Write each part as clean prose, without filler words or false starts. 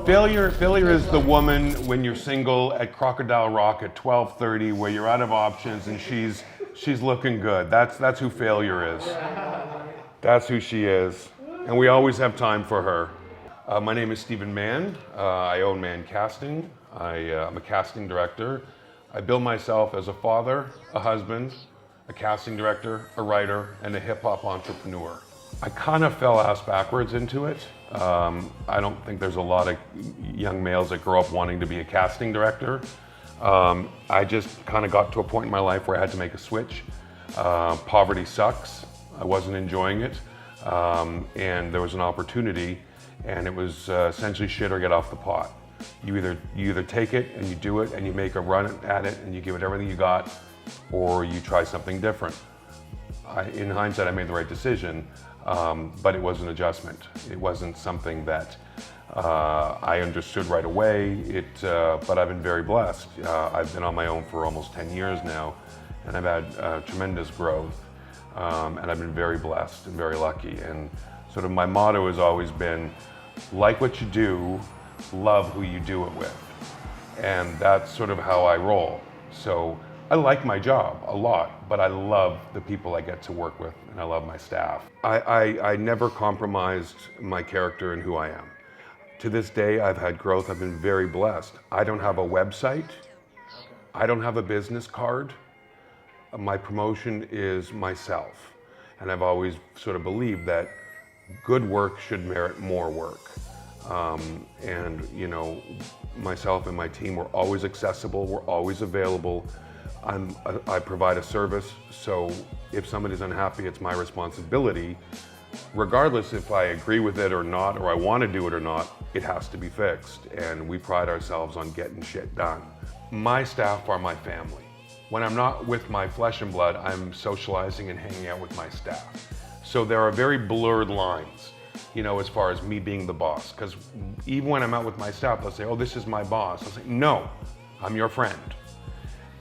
Failure is the woman when you're single at Crocodile Rock at 12:30, where you're out of options and she's looking good. That's who failure is. That's who she is, and we always have time for her. My name is Stephen Mann. I own Mann Casting. I'm a casting director. I bill myself as a father, a husband, a casting director, a writer, and a hip-hop entrepreneur. I kind of fell ass backwards into it. I don't think there's a lot of young males that grow up wanting to be a casting director. I just kind of got to a point in my life where I had to make a switch. Poverty sucks. I wasn't enjoying it. And there was an opportunity, and it was essentially shit or get off the pot. You either take it and you do it and you make a run at it and you give it everything you got, or you try something different. In hindsight, I made the right decision, but it was an adjustment. It wasn't something that I understood right away. But I've been very blessed. I've been on my own for almost 10 years now, and I've had tremendous growth, and I've been very blessed and very lucky. And sort of my motto has always been, like what you do, love who you do it with. And that's sort of how I roll. So I like my job a lot, but I love the people I get to work with, and I love my staff. I never compromised my character and who I am. To this day, I've had growth. I've been very blessed. I don't have a website. I don't have a business card. My promotion is myself. And I've always sort of believed that good work should merit more work. And you know, myself and my team, we're always accessible, we're always available. I provide a service, so if somebody's unhappy, it's my responsibility. Regardless if I agree with it or not, or I want to do it or not, it has to be fixed. And we pride ourselves on getting shit done. My staff are my family. When I'm not with my flesh and blood, I'm socializing and hanging out with my staff. So there are very blurred lines, you know, as far as me being the boss. Because even when I'm out with my staff, they'll say, oh, this is my boss. I'll say, no, I'm your friend.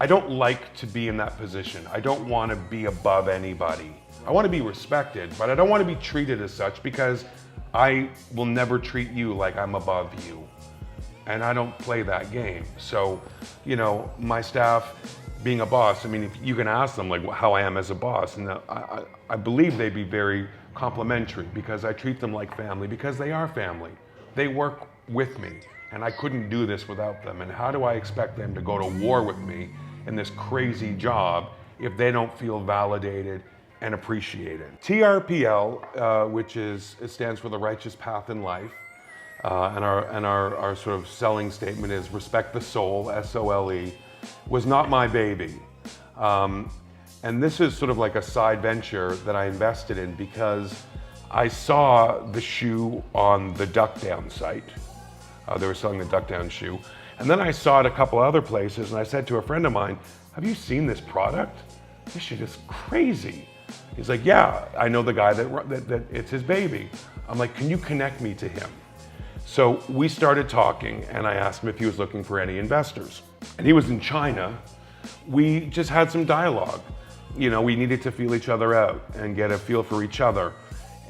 I don't like to be in that position. I don't want to be above anybody. I want to be respected, but I don't want to be treated as such, because I will never treat you like I'm above you. And I don't play that game. So, you know, my staff, being a boss, I mean, if you can ask them like how I am as a boss, and I believe they'd be very complimentary, because I treat them like family, because they are family. They work with me, and I couldn't do this without them. And how do I expect them to go to war with me in this crazy job if they don't feel validated and appreciated? TRPL, which it stands for the Righteous Path in Life, and our sort of selling statement is respect the soul, S-O-L-E, was not my baby. And this is sort of like a side venture that I invested in because I saw the shoe on the Duck Down site. They were selling the Duck Down shoe. And then I saw it a couple other places, and I said to a friend of mine, have you seen this product? This shit is crazy. He's like, yeah, I know the guy that it's his baby. I'm like, can you connect me to him? So we started talking, and I asked him if he was looking for any investors. And he was in China. We just had some dialogue. You know, we needed to feel each other out and get a feel for each other.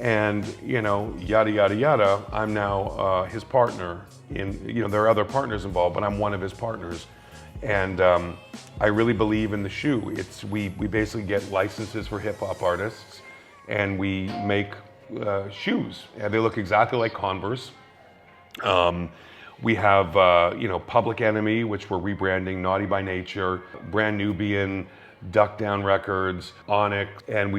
And, you know, yada, yada, yada, I'm now his partner there are other partners involved, but I'm one of his partners. And I really believe in the shoe. We basically get licenses for hip hop artists, and we make shoes. And they look exactly like Converse. We have, Public Enemy, which we're rebranding, Naughty by Nature, Brand Nubian, Duck Down Records, Onyx, and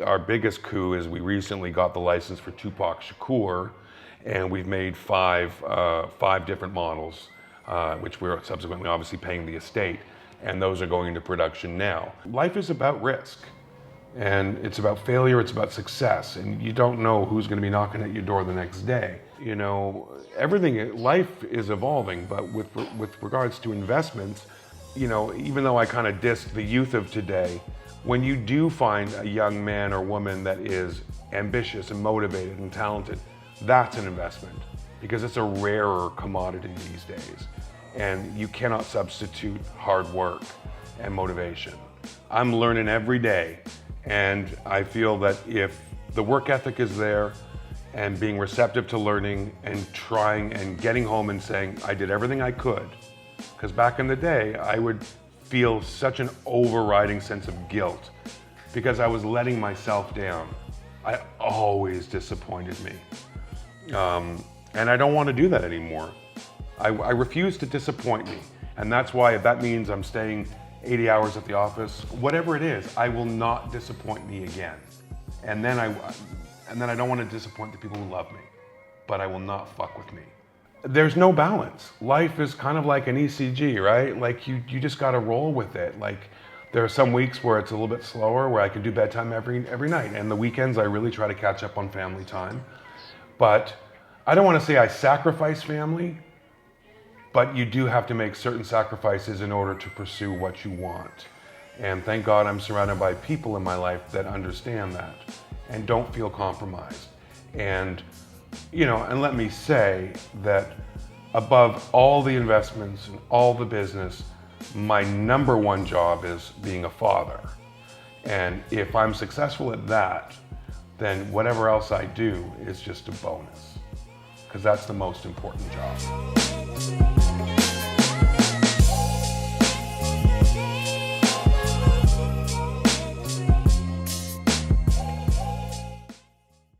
our biggest coup is we recently got the license for Tupac Shakur, and we've made five different models, which we're subsequently obviously paying the estate, and those are going into production now. Life is about risk, and it's about failure, it's about success, and you don't know who's going to be knocking at your door the next day. You know, life is evolving, but with regards to investments, you know, even though I kind of dissed the youth of today, when you do find a young man or woman that is ambitious and motivated and talented, that's an investment, because it's a rarer commodity these days, and you cannot substitute hard work and motivation. I'm learning every day, and I feel that if the work ethic is there and being receptive to learning and trying and getting home and saying, I did everything I could. Because back in the day, I would feel such an overriding sense of guilt because I was letting myself down. I always disappointed me. And I don't want to do that anymore. I refuse to disappoint me. And that's why, if that means I'm staying 80 hours at the office, whatever it is, I will not disappoint me again. And then I don't want to disappoint the people who love me, but I will not fuck with me. There's no balance. Life is kind of like an ECG, right? Like you just got to roll with it. Like there are some weeks where it's a little bit slower, where I can do bedtime every night. And the weekends I really try to catch up on family time. But I don't want to say I sacrifice family, but you do have to make certain sacrifices in order to pursue what you want. And thank God I'm surrounded by people in my life that understand that and don't feel compromised. And, you know, and let me say that above all the investments and all the business, my number one job is being a father. And if I'm successful at that, then whatever else I do is just a bonus, because that's the most important job.